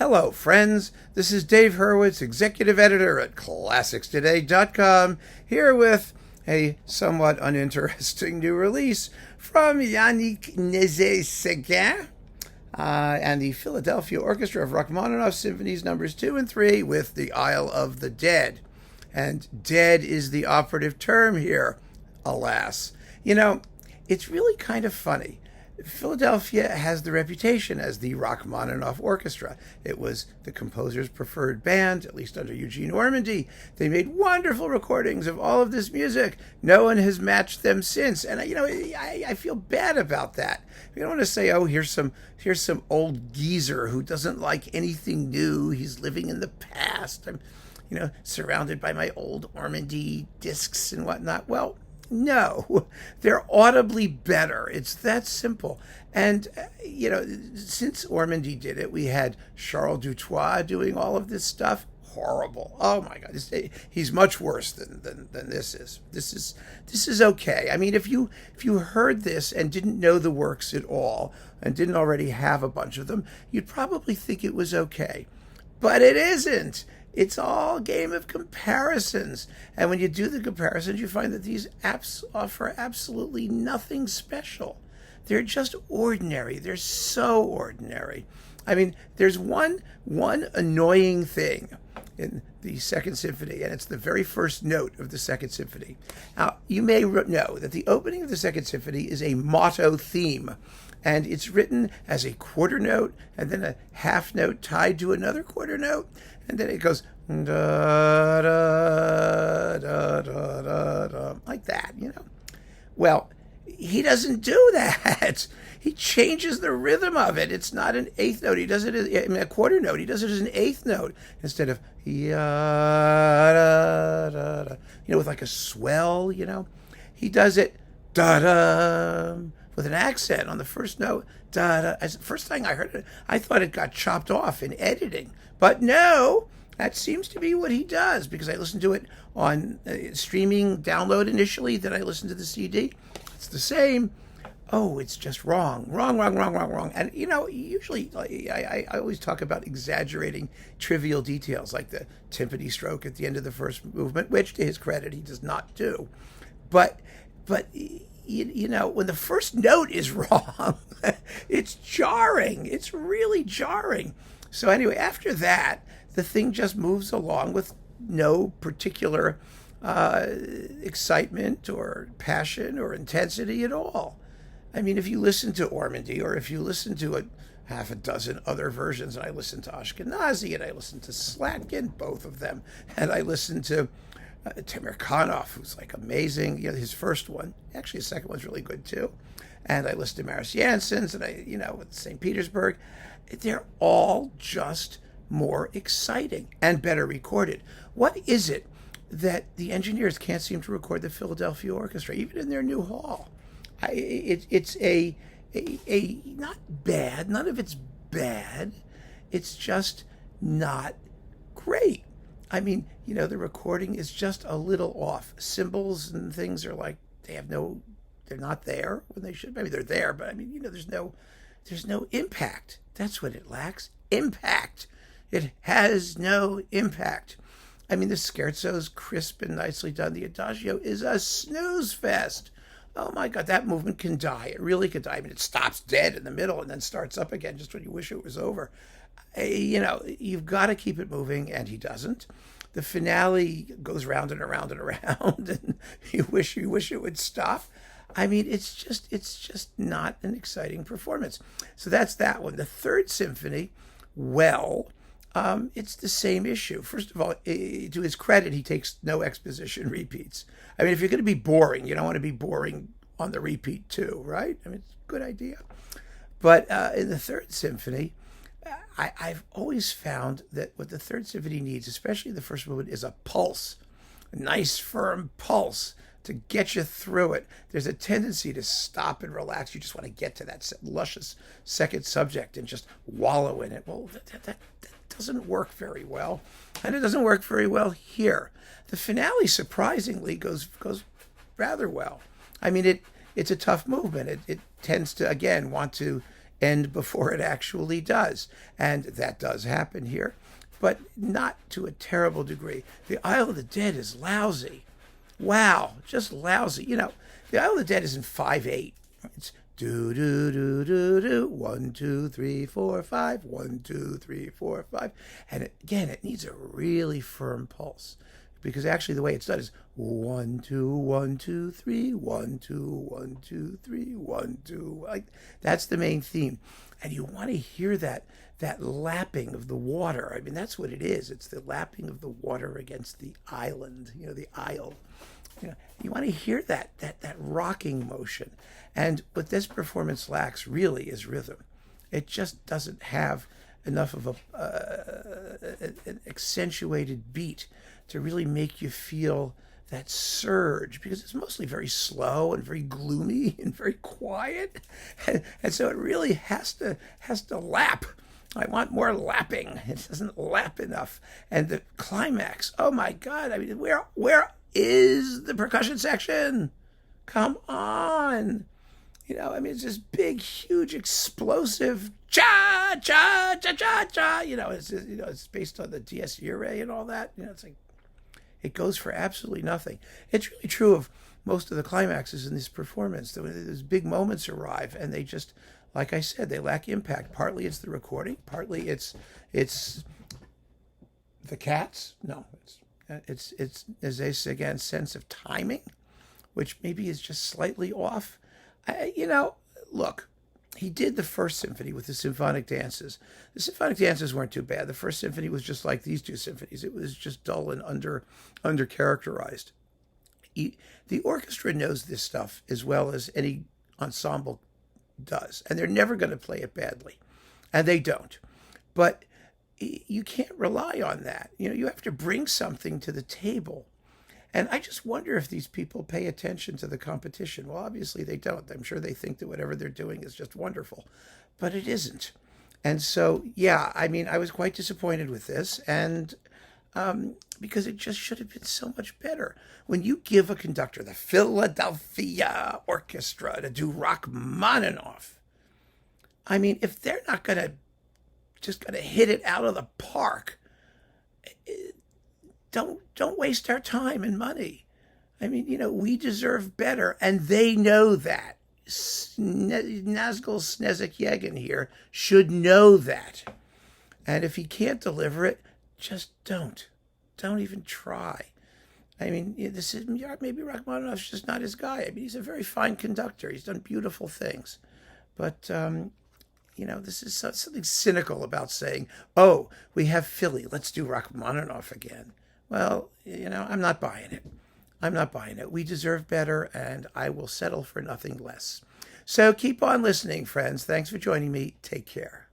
Hello, friends. This is Dave Hurwitz, executive editor at ClassicsToday.com, here with a somewhat uninteresting new release from Yannick Nézet-Séguin and the Philadelphia Orchestra of Rachmaninoff Symphonies Numbers 2 and 3 with The Isle of the Dead. And dead is the operative term here, alas. You know, it's really kind of funny. Philadelphia has the reputation as the Rachmaninoff Orchestra. It was the composer's preferred band, at least under Eugene Ormandy. They made wonderful recordings of all of this music. No one has matched them since. And, I feel bad about that. You don't want to say, oh, here's some old geezer who doesn't like anything new. He's living in the past. I'm, surrounded by my old Ormandy discs and whatnot. Well, no, they're audibly better. It's that simple. And, since Ormandy did it, we had Charles Dutoit doing all of this stuff. Horrible. Oh, my God. He's much worse than this is. This is okay. I mean, if you heard this and didn't know the works at all and didn't already have a bunch of them, you'd probably think it was okay. But it isn't. It's all a game of comparisons. And when you do the comparisons, you find that these apps offer absolutely nothing special. They're just ordinary. They're so ordinary. I mean, there's one annoying thing in the Second Symphony, and it's the very first note of the Second Symphony. Now, you may know that the opening of the Second Symphony is a motto theme, and it's written as a quarter note and then a half note tied to another quarter note, and then it goes da da da da da da like that, Well, he doesn't do that. He changes the rhythm of it. It's not an eighth note. He does it as a quarter note. He does it as an eighth note instead of ya da da da. With like a swell. He does it da da with an accent on the first note. Da da. As the first time I heard it, I thought it got chopped off in editing, but no. That seems to be what he does, because I listened to it on streaming download initially, then I listened to the CD. It's the same. Oh, it's just wrong. And, usually I always talk about exaggerating trivial details, like the timpani stroke at the end of the first movement, which, to his credit, he does not do. But when the first note is wrong, it's jarring. It's really jarring. So anyway, after that, the thing just moves along with no particular excitement or passion or intensity at all. I mean, if you listen to Ormandy, or if you listen to half a dozen other versions, and I listen to Ashkenazi, and I listen to Slatkin, both of them, and I listen to Temirkanov, who's like amazing, his first one. Actually, his second one's really good too. And I listen to Maris Janssen's, and with St. Petersburg. They're all just more exciting and better recorded. What is it that the engineers can't seem to record the Philadelphia Orchestra, even in their new hall? It's a not bad. None of it's bad. It's just not great. I mean, the recording is just a little off. Cymbals and things are like they're not there when they should. Maybe they're there, but I mean, there's no impact. That's what it lacks. Impact. It has no impact. I mean, the scherzo's crisp and nicely done. The adagio is a snooze fest. Oh my God, that movement can die. It really could die. I mean, it stops dead in the middle and then starts up again just when you wish it was over. You've got to keep it moving, and he doesn't. The finale goes round and around and around, and you wish it would stop. I mean, it's just not an exciting performance. So that's that one. The Third Symphony, it's the same issue. First of all, to his credit, he takes no exposition repeats. I mean, if you're going to be boring, you don't want to be boring on the repeat too, right? I mean, it's a good idea. But in the Third Symphony, I've always found that what the Third Symphony needs, especially the first movement, is a pulse, a nice firm pulse to get you through it. There's a tendency to stop and relax. You just want to get to that luscious second subject and just wallow in it. Well, that doesn't work very well. And it doesn't work very well here. The finale, surprisingly, goes rather well. I mean, it's a tough movement. It tends to, again, want to end before it actually does. And that does happen here, but not to a terrible degree. The Isle of the Dead is lousy. Wow, just lousy. You know, the Isle of the Dead is in 5/8. It's do do do do do 1 2 3 4 5 1 2 3 4 5, and again it needs a really firm pulse, because actually the way it's done is 1 2 1 2 3 1 2 1 2 3 1 2. Like, that's the main theme, and you want to hear that lapping of the water. I mean, that's what it is. It's the lapping of the water against the island. You know, the isle. You want to hear that rocking motion. And what this performance lacks really is rhythm. It just doesn't have enough of an accentuated beat to really make you feel that surge, because it's mostly very slow and very gloomy and very quiet. And so it really has to lap. I want more lapping. It doesn't lap enough. And the climax, oh my God, I mean, where is the percussion section? Come on. You know, I mean, it's this big, huge, explosive cha cha cha cha cha. You know, it's based on the Dies Irae and all that. You know, it's like it goes for absolutely nothing. It's really true of most of the climaxes in this performance. Those big moments arrive, and they just, like I said, they lack impact. Partly it's the recording. Partly it's the cats. No, it's Nézet-Séguin's sense of timing, which maybe is just slightly off. Look, he did the first symphony with the symphonic dances. The symphonic dances weren't too bad. The first symphony was just like these two symphonies. It was just dull and under characterized. The orchestra knows this stuff as well as any ensemble does, and they're never going to play it badly, and they don't. But you can't rely on that. You know, you have to bring something to the table. And I just wonder if these people pay attention to the competition. Well, obviously they don't. I'm sure they think that whatever they're doing is just wonderful, but it isn't. And so, yeah, I mean, I was quite disappointed with this, and because it just should have been so much better. When you give a conductor the Philadelphia Orchestra to do Rachmaninoff, I mean, if they're not just gonna hit it out of the park, don't waste our time and money. I mean, you know, we deserve better, and they know that. Nézet-Séguin here should know that. And if he can't deliver it, just don't. Don't even try. I mean, this is maybe Rachmaninoff's just not his guy. I mean, he's a very fine conductor. He's done beautiful things. But, this is something cynical about saying, oh, we have Philly, let's do Rachmaninoff again. Well, I'm not buying it. I'm not buying it. We deserve better, and I will settle for nothing less. So keep on listening, friends. Thanks for joining me. Take care.